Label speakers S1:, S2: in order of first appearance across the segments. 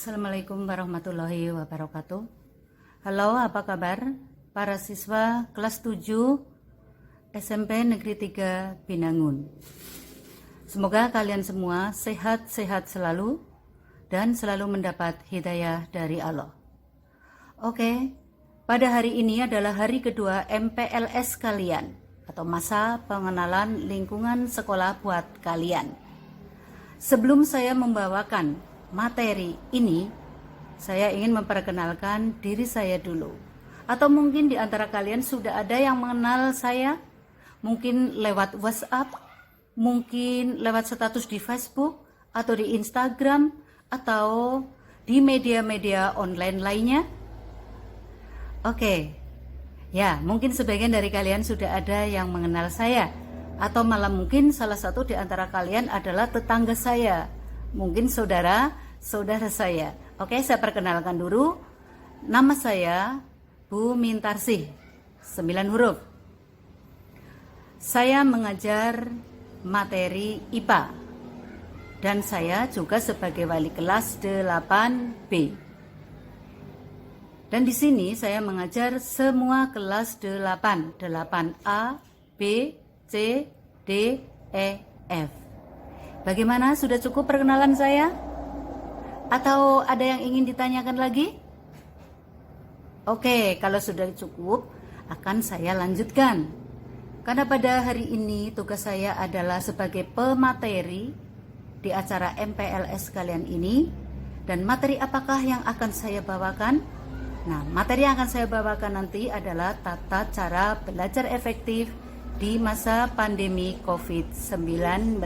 S1: Assalamualaikum warahmatullahi wabarakatuh. Halo, apa kabar? Para siswa kelas 7 SMP Negeri 3 Binangun. Semoga kalian semua sehat-sehat selalu dan selalu mendapat hidayah dari Allah. Oke, pada hari ini adalah hari kedua MPLS kalian atau masa pengenalan lingkungan sekolah buat kalian. Sebelum saya membawakan materi ini, saya ingin memperkenalkan diri saya dulu. Atau mungkin di antara kalian sudah ada yang mengenal saya, mungkin lewat WhatsApp, mungkin lewat status di Facebook, atau di Instagram, atau di media-media online lainnya. Oke, ya mungkin sebagian dari kalian sudah ada yang mengenal saya, atau malah mungkin salah satu di antara kalian adalah tetangga saya, mungkin saudara saya. Oke, saya perkenalkan dulu. Nama saya Bu Mintarsih, 9 huruf. Saya mengajar materi IPA dan saya juga sebagai wali kelas 8B. Dan di sini saya mengajar semua kelas 8, 8A, B, C, D, E, F. Bagaimana? Sudah cukup perkenalan saya? Atau ada yang ingin ditanyakan lagi? Oke, kalau sudah cukup, akan saya lanjutkan. Karena pada hari ini tugas saya adalah sebagai pemateri di acara MPLS kalian ini. Dan materi apakah yang akan saya bawakan? Nah, materi yang akan saya bawakan nanti adalah tata cara belajar efektif di masa pandemi COVID-19.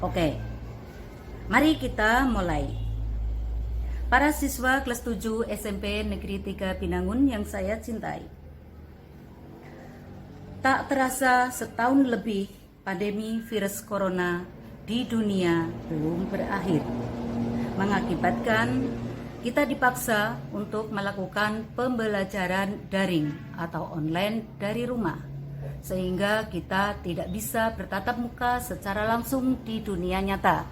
S1: Oke, mari kita mulai. Para siswa kelas 7 SMP Negeri 3 Binangun yang saya cintai. Tak terasa setahun lebih pandemi virus corona di dunia belum berakhir. Mengakibatkan kita dipaksa untuk melakukan pembelajaran daring atau online dari rumah. Sehingga kita tidak bisa bertatap muka secara langsung di dunia nyata,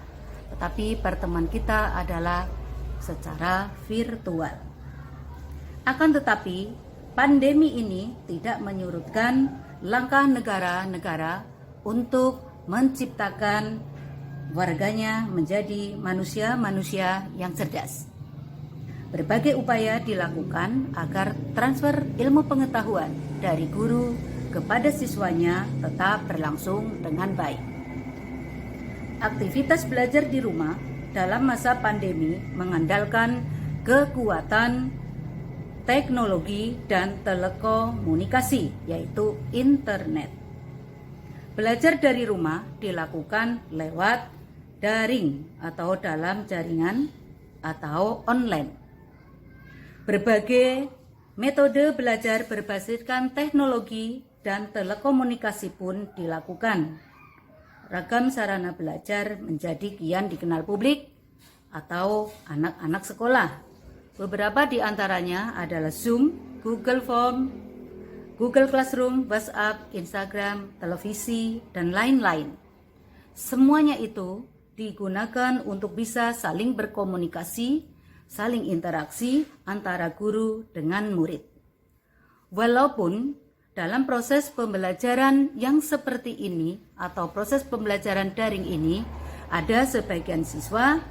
S1: tetapi pertemuan kita adalah secara virtual. Akan tetapi, pandemi ini tidak menyurutkan langkah negara-negara untuk menciptakan warganya menjadi manusia-manusia yang cerdas. Berbagai upaya dilakukan agar transfer ilmu pengetahuan dari guru kepada siswanya tetap berlangsung dengan baik. Aktivitas belajar di rumah dalam masa pandemi mengandalkan kekuatan teknologi dan telekomunikasi, yaitu internet. Belajar dari rumah dilakukan lewat daring atau dalam jaringan atau online. Berbagai metode belajar berbasiskan teknologi dan telekomunikasi pun dilakukan. Ragam sarana belajar menjadi kian dikenal publik atau anak-anak sekolah. Beberapa di antaranya adalah Zoom, Google Form, Google Classroom, WhatsApp, Instagram, televisi, dan lain-lain. Semuanya itu digunakan untuk bisa saling berkomunikasi, saling interaksi antara guru dengan murid. Walaupun dalam proses pembelajaran yang seperti ini atau proses pembelajaran daring ini, ada sebagian siswa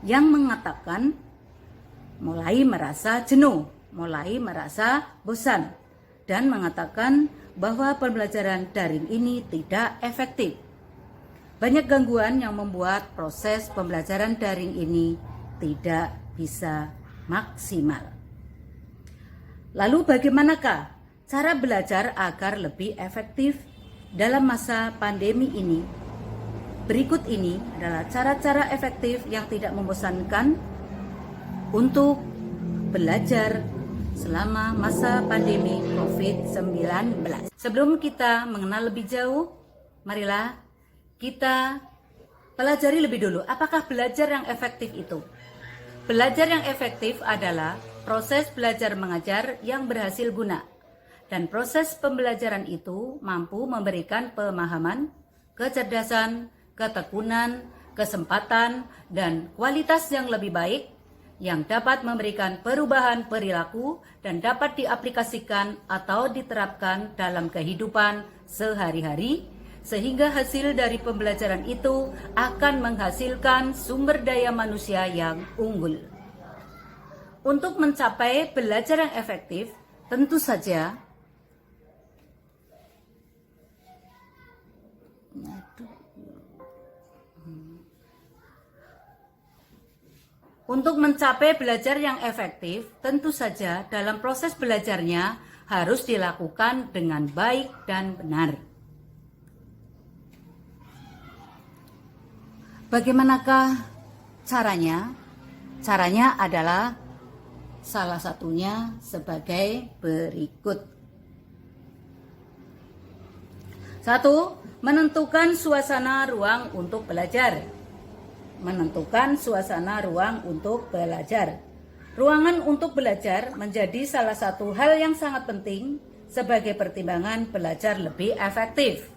S1: yang mengatakan mulai merasa jenuh, mulai merasa bosan, dan mengatakan bahwa pembelajaran daring ini tidak efektif. Banyak gangguan yang membuat proses pembelajaran daring ini tidak bisa maksimal. Lalu bagaimanakah cara belajar agar lebih efektif dalam masa pandemi ini? Berikut ini adalah cara-cara efektif yang tidak membosankan untuk belajar selama masa pandemi COVID-19. Sebelum kita mengenal lebih jauh, marilah kita pelajari lebih dulu apakah belajar yang efektif itu. Belajar yang efektif adalah proses belajar mengajar yang berhasil guna. Dan proses pembelajaran itu mampu memberikan pemahaman, kecerdasan, ketekunan, kesempatan, dan kualitas yang lebih baik yang dapat memberikan perubahan perilaku dan dapat diaplikasikan atau diterapkan dalam kehidupan sehari-hari, sehingga hasil dari pembelajaran itu akan menghasilkan sumber daya manusia yang unggul. Untuk mencapai belajar yang efektif, tentu saja dalam proses belajarnya harus dilakukan dengan baik dan benar. Bagaimanakah caranya? Caranya adalah salah satunya sebagai berikut. 1. Menentukan suasana ruang untuk belajar. Ruangan untuk belajar menjadi salah satu hal yang sangat penting sebagai pertimbangan belajar lebih efektif.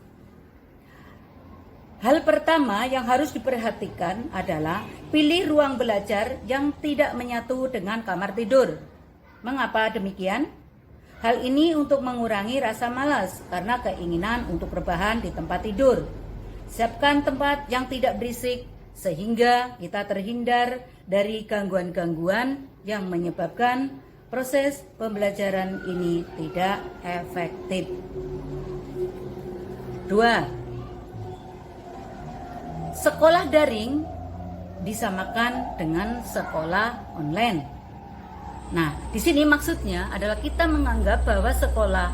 S1: Hal pertama yang harus diperhatikan adalah pilih ruang belajar yang tidak menyatu dengan kamar tidur. Mengapa demikian? Hal ini untuk mengurangi rasa malas karena keinginan untuk rebahan di tempat tidur. Siapkan tempat yang tidak berisik sehingga kita terhindar dari gangguan-gangguan yang menyebabkan proses pembelajaran ini tidak efektif. 2. Sekolah daring disamakan dengan sekolah online. Nah, di sini maksudnya adalah kita menganggap bahwa sekolah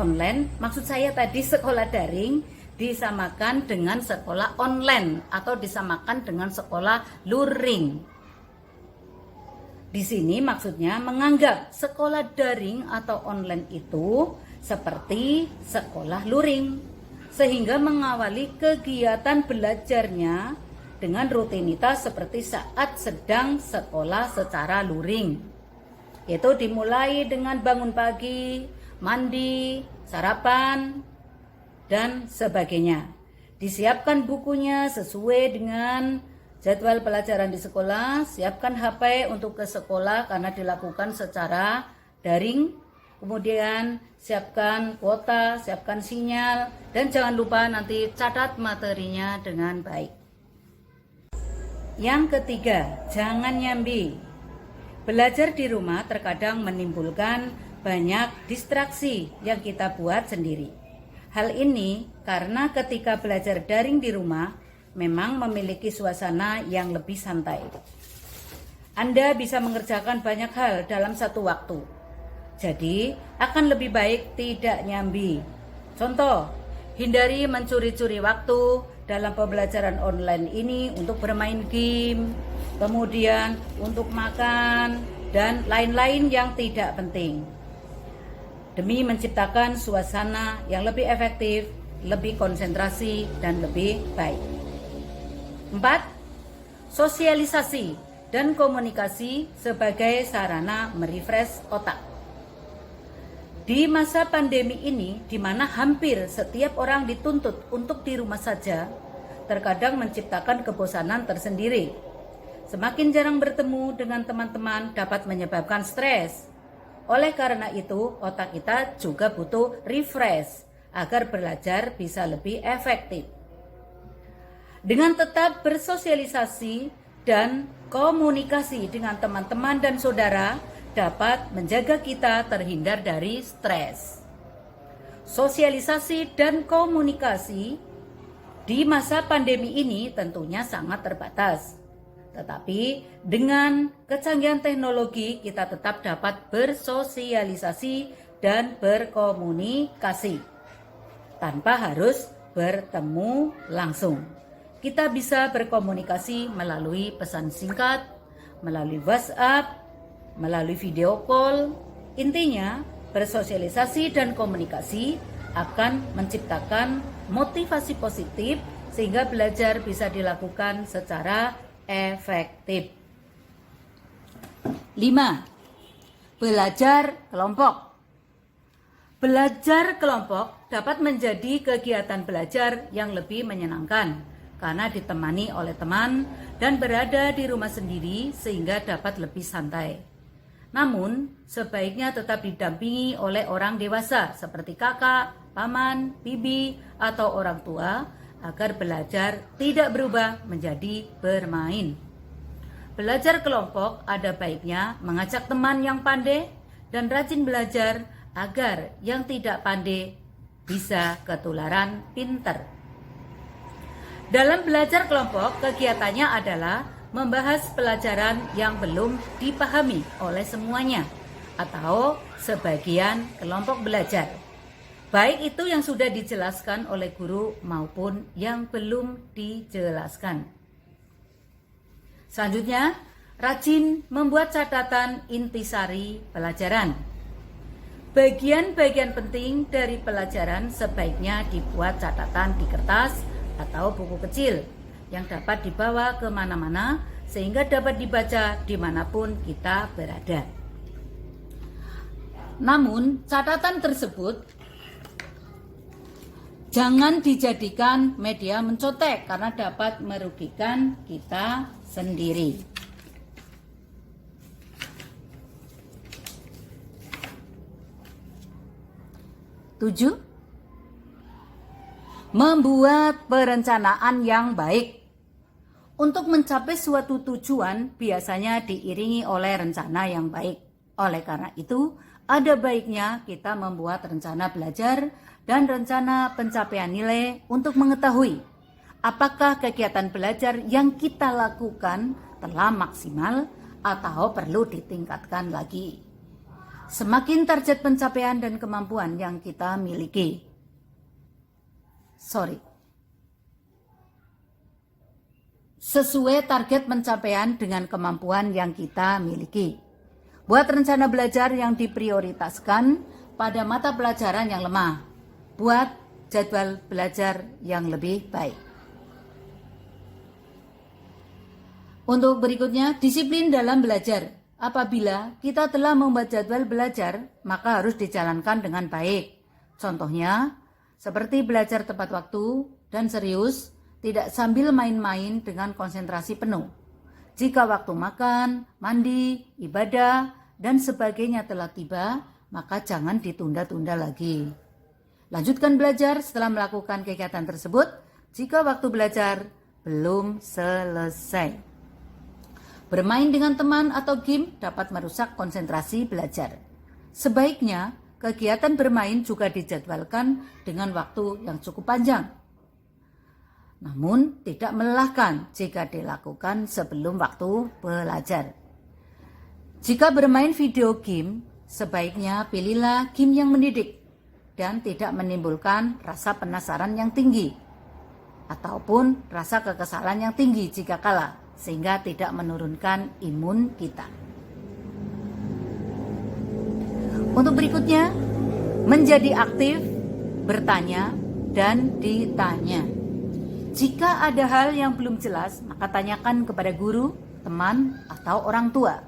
S1: online, maksud saya tadi sekolah daring disamakan dengan sekolah online atau disamakan dengan sekolah luring. Di sini maksudnya menganggap sekolah daring atau online itu seperti sekolah luring, sehingga mengawali kegiatan belajarnya dengan rutinitas seperti saat sedang sekolah secara luring, yaitu dimulai dengan bangun pagi, mandi, sarapan, dan sebagainya. Disiapkan bukunya sesuai dengan jadwal pelajaran di sekolah, siapkan HP untuk ke sekolah karena dilakukan secara daring. Kemudian siapkan kuota, siapkan sinyal, dan jangan lupa nanti catat materinya dengan baik. Yang ketiga, jangan nyambi. Belajar di rumah terkadang menimbulkan banyak distraksi yang kita buat sendiri. Hal ini karena ketika belajar daring di rumah memang memiliki suasana yang lebih santai. Anda bisa mengerjakan banyak hal dalam satu waktu. Jadi, akan lebih baik tidak nyambi. Contoh, hindari mencuri-curi waktu dalam pembelajaran online ini untuk bermain game, kemudian untuk makan, dan lain-lain yang tidak penting. Demi menciptakan suasana yang lebih efektif, lebih konsentrasi, dan lebih baik. 4. Sosialisasi dan komunikasi sebagai sarana merefresh otak. Di masa pandemi ini, di mana hampir setiap orang dituntut untuk di rumah saja, terkadang menciptakan kebosanan tersendiri. Semakin jarang bertemu dengan teman-teman dapat menyebabkan stres. Oleh karena itu, otak kita juga butuh refresh agar belajar bisa lebih efektif. Dengan tetap bersosialisasi dan komunikasi dengan teman-teman dan saudara dapat menjaga kita terhindar dari stres. Sosialisasi dan komunikasi di masa pandemi ini tentunya sangat terbatas. Tetapi dengan kecanggihan teknologi kita tetap dapat bersosialisasi dan berkomunikasi tanpa harus bertemu langsung. Kita bisa berkomunikasi melalui pesan singkat, melalui WhatsApp, melalui video call. Intinya, bersosialisasi dan komunikasi akan menciptakan motivasi positif sehingga belajar bisa dilakukan secara efektif. 5. Belajar kelompok. Belajar kelompok dapat menjadi kegiatan belajar yang lebih menyenangkan karena ditemani oleh teman dan berada di rumah sendiri sehingga dapat lebih santai. Namun, sebaiknya tetap didampingi oleh orang dewasa seperti kakak, paman, bibi, atau orang tua agar belajar tidak berubah menjadi bermain. Belajar kelompok ada baiknya mengajak teman yang pandai dan rajin belajar agar yang tidak pandai bisa ketularan pinter. Dalam belajar kelompok, kegiatannya adalah membahas pelajaran yang belum dipahami oleh semuanya atau sebagian kelompok belajar. Baik itu yang sudah dijelaskan oleh guru maupun yang belum dijelaskan. Selanjutnya, rajin membuat catatan intisari pelajaran. Bagian-bagian penting dari pelajaran sebaiknya dibuat catatan di kertas atau buku kecil yang dapat dibawa kemana-mana sehingga dapat dibaca dimanapun kita berada. Namun, catatan tersebut jangan dijadikan media mencontek karena dapat merugikan kita sendiri. Tujuh, membuat perencanaan yang baik. Untuk mencapai suatu tujuan biasanya diiringi oleh rencana yang baik. Oleh karena itu, ada baiknya kita membuat rencana belajar dan rencana pencapaian nilai untuk mengetahui apakah kegiatan belajar yang kita lakukan telah maksimal atau perlu ditingkatkan lagi. Semakin target pencapaian dan kemampuan yang kita miliki. Sesuai target pencapaian dengan kemampuan yang kita miliki. Buat rencana belajar yang diprioritaskan pada mata pelajaran yang lemah. Buat jadwal belajar yang lebih baik. Untuk berikutnya, disiplin dalam belajar. Apabila kita telah membuat jadwal belajar, maka harus dijalankan dengan baik. Contohnya, seperti belajar tepat waktu dan serius, tidak sambil main-main dengan konsentrasi penuh. Jika waktu makan, mandi, ibadah, dan sebagainya telah tiba, maka jangan ditunda-tunda lagi. Lanjutkan belajar setelah melakukan kegiatan tersebut jika waktu belajar belum selesai. Bermain dengan teman atau game dapat merusak konsentrasi belajar. Sebaiknya kegiatan bermain juga dijadwalkan dengan waktu yang cukup panjang. Namun tidak melelahkan jika dilakukan sebelum waktu belajar. Jika bermain video game, sebaiknya pilihlah game yang mendidik dan tidak menimbulkan rasa penasaran yang tinggi ataupun rasa kekesalan yang tinggi jika kalah, sehingga tidak menurunkan imun kita. Untuk berikutnya, menjadi aktif, bertanya, dan ditanya. Jika ada hal yang belum jelas, maka tanyakan kepada guru, teman, atau orang tua.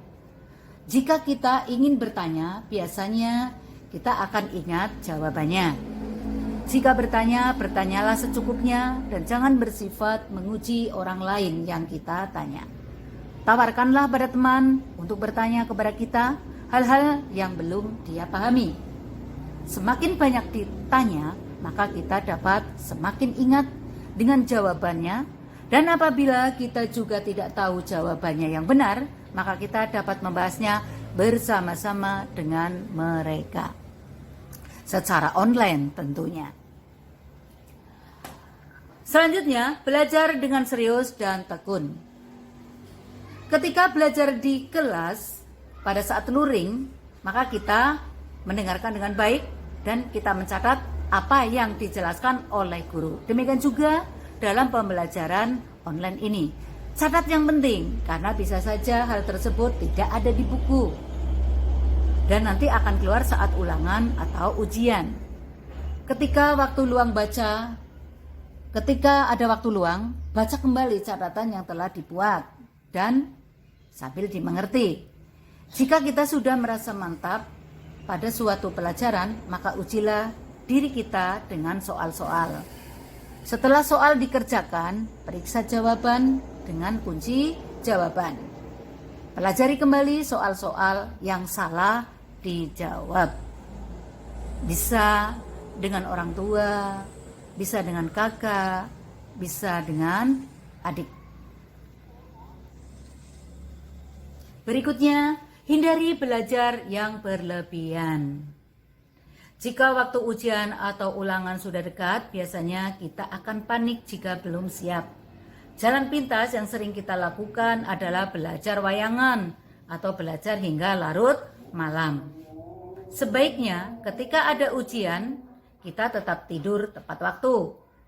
S1: Jika kita ingin bertanya, biasanya kita akan ingat jawabannya. Jika bertanya, bertanyalah secukupnya dan jangan bersifat menguji orang lain yang kita tanya. Tawarkanlah pada teman untuk bertanya kepada kita hal-hal yang belum dia pahami. Semakin banyak ditanya, maka kita dapat semakin ingat dengan jawabannya, dan apabila kita juga tidak tahu jawabannya yang benar, maka kita dapat membahasnya bersama-sama dengan mereka. Secara online tentunya. Selanjutnya, belajar dengan serius dan tekun. Ketika belajar di kelas, pada saat luring, maka kita mendengarkan dengan baik dan kita mencatat apa yang dijelaskan oleh guru. Demikian juga dalam pembelajaran online ini. Catat yang penting, karena bisa saja hal tersebut tidak ada di buku dan nanti akan keluar saat ulangan atau ujian. Ketika ada waktu luang, baca kembali catatan yang telah dibuat dan sambil dimengerti. Jika kita sudah merasa mantap pada suatu pelajaran, maka ujilah diri kita dengan soal-soal. Setelah soal dikerjakan, periksa jawaban dengan kunci jawaban. Pelajari kembali soal-soal yang salah dijawab. Bisa dengan orang tua, bisa dengan kakak, bisa dengan adik. Berikutnya, hindari belajar yang berlebihan. Jika waktu ujian atau ulangan sudah dekat, biasanya kita akan panik jika belum siap. Jalan pintas yang sering kita lakukan adalah belajar wayangan atau belajar hingga larut malam. Sebaiknya ketika ada ujian, kita tetap tidur tepat waktu.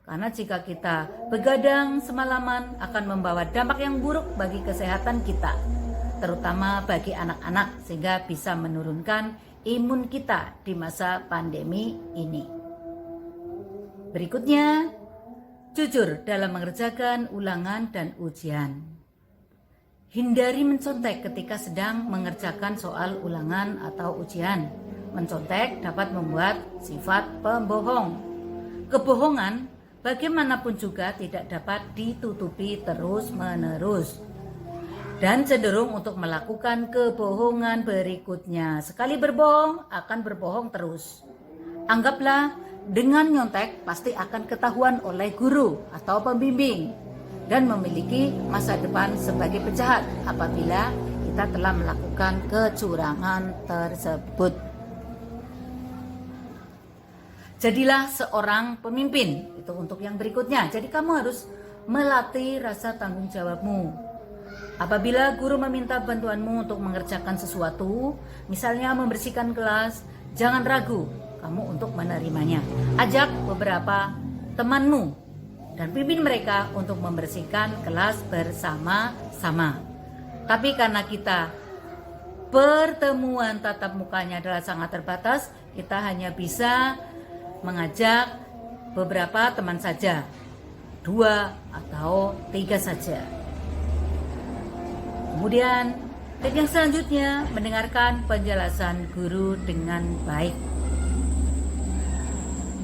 S1: Karena jika kita begadang semalaman akan membawa dampak yang buruk bagi kesehatan kita, terutama bagi anak-anak, sehingga bisa menurunkan imun kita di masa pandemi ini. Berikutnya, jujur dalam mengerjakan ulangan dan ujian. Hindari mencontek ketika sedang mengerjakan soal ulangan atau ujian. Mencontek dapat membuat sifat pembohong. Kebohongan bagaimanapun juga tidak dapat ditutupi terus-menerus dan cenderung untuk melakukan kebohongan berikutnya. Sekali berbohong, akan berbohong terus. Anggaplah dengan nyontek pasti akan ketahuan oleh guru atau pembimbing dan memiliki masa depan sebagai penjahat apabila kita telah melakukan kecurangan tersebut. Jadilah seorang pemimpin, itu untuk yang berikutnya. Jadi kamu harus melatih rasa tanggung jawabmu. Apabila guru meminta bantuanmu untuk mengerjakan sesuatu, misalnya membersihkan kelas, jangan ragu kamu untuk menerimanya. Ajak beberapa temanmu dan pimpin mereka untuk membersihkan kelas bersama-sama. Tapi karena kita pertemuan tatap mukanya adalah sangat terbatas, kita hanya bisa mengajak beberapa teman saja, 2 atau 3 saja. Kemudian, tip yang selanjutnya, mendengarkan penjelasan guru dengan baik.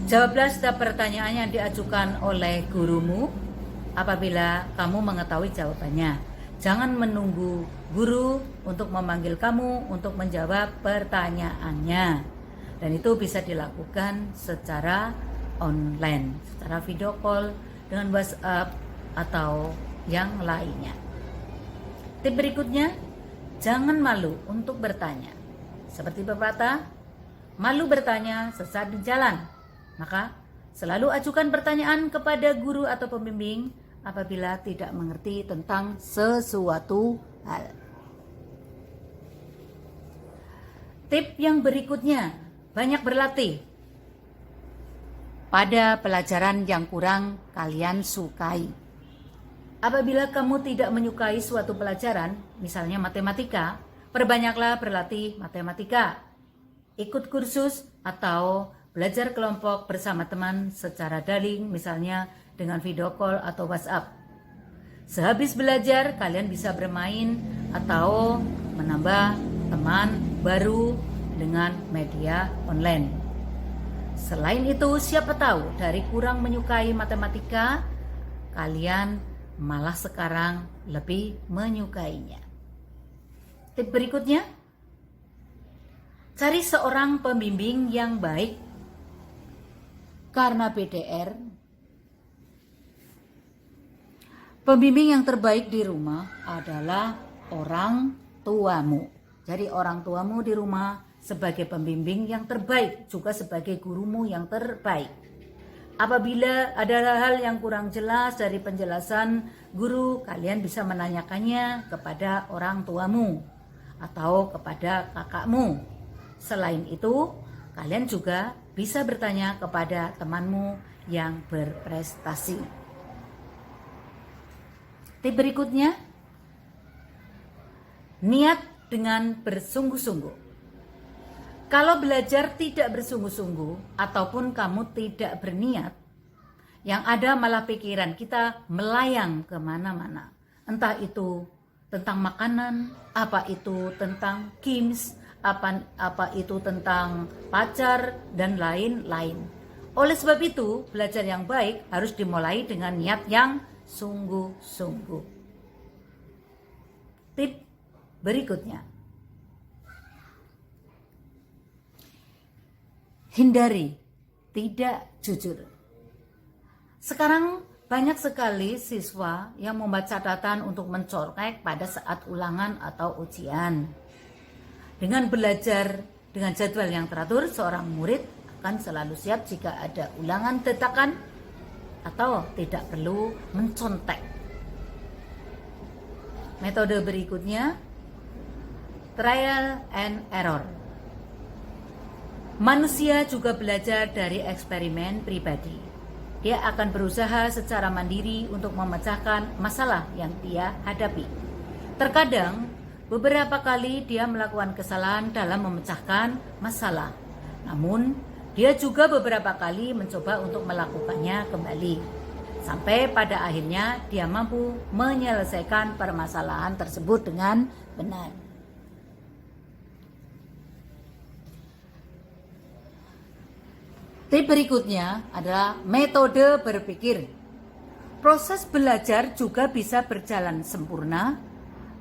S1: Jawablah setiap pertanyaan yang diajukan oleh gurumu apabila kamu mengetahui jawabannya. Jangan menunggu guru untuk memanggil kamu untuk menjawab pertanyaannya. Dan itu bisa dilakukan secara online, secara video call dengan WhatsApp atau yang lainnya. Tip berikutnya, jangan malu untuk bertanya. Seperti pepatah, malu bertanya sesat di jalan. Maka selalu ajukan pertanyaan kepada guru atau pembimbing apabila tidak mengerti tentang sesuatu hal. Tip yang berikutnya, banyak berlatih pada pelajaran yang kurang kalian sukai. Apabila kamu tidak menyukai suatu pelajaran, misalnya matematika, perbanyaklah berlatih matematika. Ikut kursus atau belajar kelompok bersama teman secara daring, misalnya dengan video call atau WhatsApp. Sehabis belajar, kalian bisa bermain atau menambah teman baru dengan media online. Selain itu, siapa tahu dari kurang menyukai matematika, kalian malah sekarang lebih menyukainya. Tip berikutnya, cari seorang pembimbing yang baik. Karena PDR, pembimbing yang terbaik di rumah adalah orang tuamu. Jadi orang tuamu di rumah sebagai pembimbing yang terbaik, juga sebagai gurumu yang terbaik. Apabila ada hal yang kurang jelas dari penjelasan guru, kalian bisa menanyakannya kepada orang tuamu atau kepada kakakmu. Selain itu, kalian juga bisa bertanya kepada temanmu yang berprestasi. Tip berikutnya, niat dengan bersungguh-sungguh. Kalau belajar tidak bersungguh-sungguh ataupun kamu tidak berniat, yang ada malah pikiran kita melayang kemana-mana. Entah itu tentang makanan, apa itu tentang games, apa itu tentang pacar, dan lain-lain. Oleh sebab itu, belajar yang baik harus dimulai dengan niat yang sungguh-sungguh. Tip berikutnya. Hindari tidak jujur. Sekarang banyak sekali siswa yang membuat catatan untuk mencorek pada saat ulangan atau ujian. Dengan belajar dengan jadwal yang teratur, seorang murid akan selalu siap jika ada ulangan dadakan atau tidak perlu mencontek. Metode berikutnya, trial and error. Manusia juga belajar dari eksperimen pribadi. Dia akan berusaha secara mandiri untuk memecahkan masalah yang dia hadapi. Terkadang, beberapa kali dia melakukan kesalahan dalam memecahkan masalah. Namun, dia juga beberapa kali mencoba untuk melakukannya kembali. Sampai pada akhirnya dia mampu menyelesaikan permasalahan tersebut dengan benar. Tip berikutnya adalah metode berpikir. Proses belajar juga bisa berjalan sempurna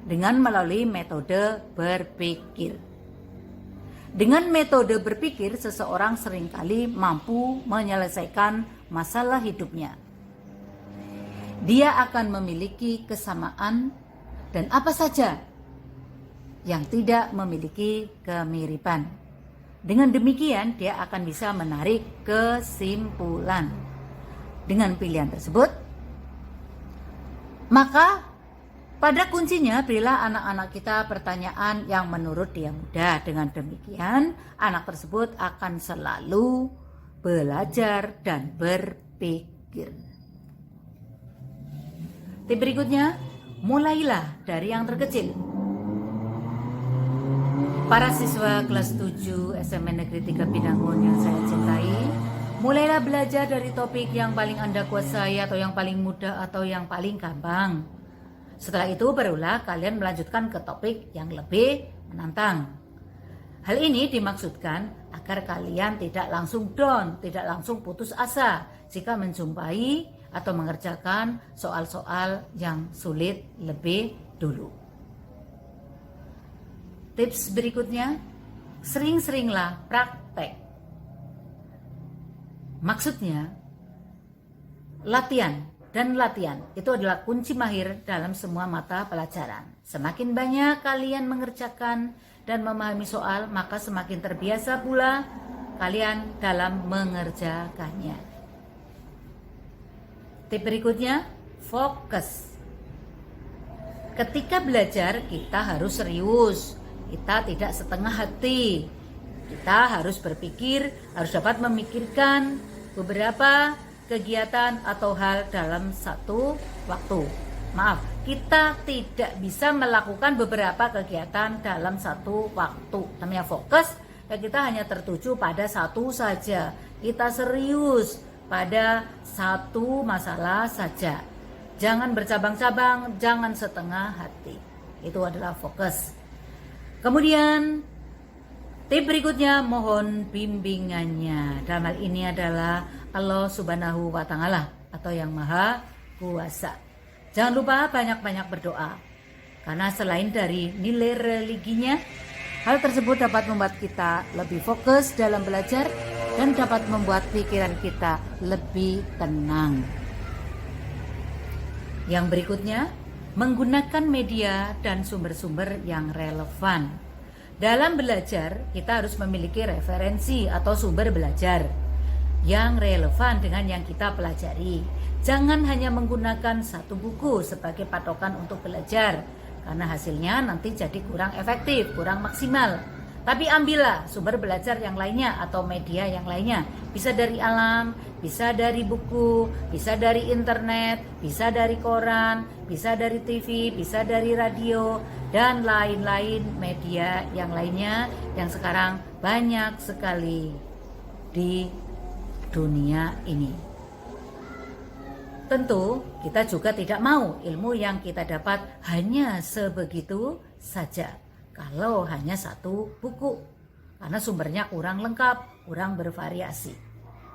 S1: dengan melalui metode berpikir. Dengan metode berpikir, seseorang seringkali mampu menyelesaikan masalah hidupnya. Dia akan memiliki kesamaan dan apa saja yang tidak memiliki kemiripan. Dengan demikian, dia akan bisa menarik kesimpulan. Dengan pilihan tersebut, maka pada kuncinya berilah anak-anak kita pertanyaan yang menurut dia mudah. Dengan demikian, anak tersebut akan selalu belajar dan berpikir. Tip berikutnya, mulailah dari yang terkecil. Para siswa kelas 7 SMA Negeri 3 Binangun yang saya cintai, mulailah belajar dari topik yang paling Anda kuasai atau yang paling mudah atau yang paling gampang. Setelah itu barulah kalian melanjutkan ke topik yang lebih menantang. Hal ini dimaksudkan agar kalian tidak langsung down, tidak langsung putus asa jika menjumpai atau mengerjakan soal-soal yang sulit lebih dulu. Tips berikutnya, sering-seringlah praktek. Maksudnya, latihan dan latihan itu adalah kunci mahir dalam semua mata pelajaran. Semakin banyak kalian mengerjakan dan memahami soal, maka semakin terbiasa pula kalian dalam mengerjakannya. Tip berikutnya, fokus. Ketika belajar, kita harus serius. Kita tidak setengah hati. Kita harus berpikir, harus dapat memikirkan beberapa kegiatan atau hal dalam satu waktu. Maaf, kita tidak bisa melakukan beberapa kegiatan dalam satu waktu. Namanya fokus, ya kita hanya tertuju pada satu saja. Kita serius pada satu masalah saja. Jangan bercabang-cabang, jangan setengah hati. Itu adalah fokus. Kemudian tip berikutnya, mohon bimbingannya. Dalam hal ini adalah Allah Subhanahu wa Ta'ala atau Yang Maha Kuasa. Jangan lupa banyak-banyak berdoa. Karena selain dari nilai religinya, hal tersebut dapat membuat kita lebih fokus dalam belajar dan dapat membuat pikiran kita lebih tenang. Yang berikutnya, menggunakan media dan sumber-sumber yang relevan. Dalam belajar, kita harus memiliki referensi atau sumber belajar yang relevan dengan yang kita pelajari. Jangan hanya menggunakan satu buku sebagai patokan untuk belajar, karena hasilnya nanti jadi kurang efektif, kurang maksimal. Tapi ambillah sumber belajar yang lainnya atau media yang lainnya. Bisa dari alam, bisa dari buku, bisa dari internet, bisa dari koran, bisa dari TV, bisa dari radio, dan lain-lain media yang lainnya yang sekarang banyak sekali di dunia ini. Tentu kita juga tidak mau ilmu yang kita dapat hanya sebegitu saja. Kalau hanya satu buku, karena sumbernya kurang lengkap, kurang bervariasi.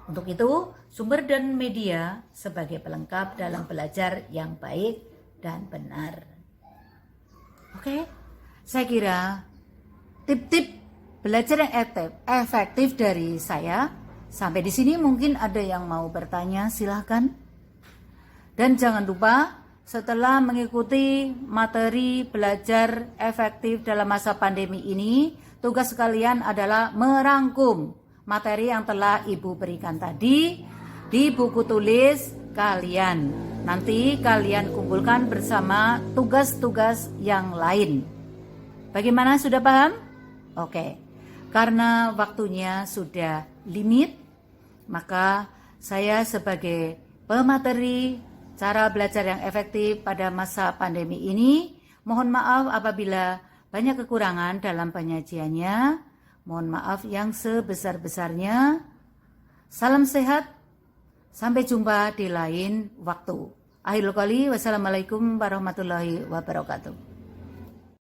S1: Untuk itu, sumber dan media sebagai pelengkap dalam belajar yang baik dan benar. Oke, saya kira tip-tip belajar yang efektif dari saya. Sampai di sini mungkin ada yang mau bertanya, silahkan. Dan jangan lupa, setelah mengikuti materi belajar efektif dalam masa pandemi ini, tugas kalian adalah merangkum materi yang telah Ibu berikan tadi di buku tulis kalian. Nanti kalian kumpulkan bersama tugas-tugas yang lain. Bagaimana, sudah paham? Oke. Karena waktunya sudah limit, maka saya sebagai pemateri cara belajar yang efektif pada masa pandemi ini, mohon maaf apabila banyak kekurangan dalam penyajiannya. Mohon maaf yang sebesar-besarnya. Salam sehat. Sampai jumpa di lain waktu. Akhirul qali, wassalamualaikum warahmatullahi wabarakatuh.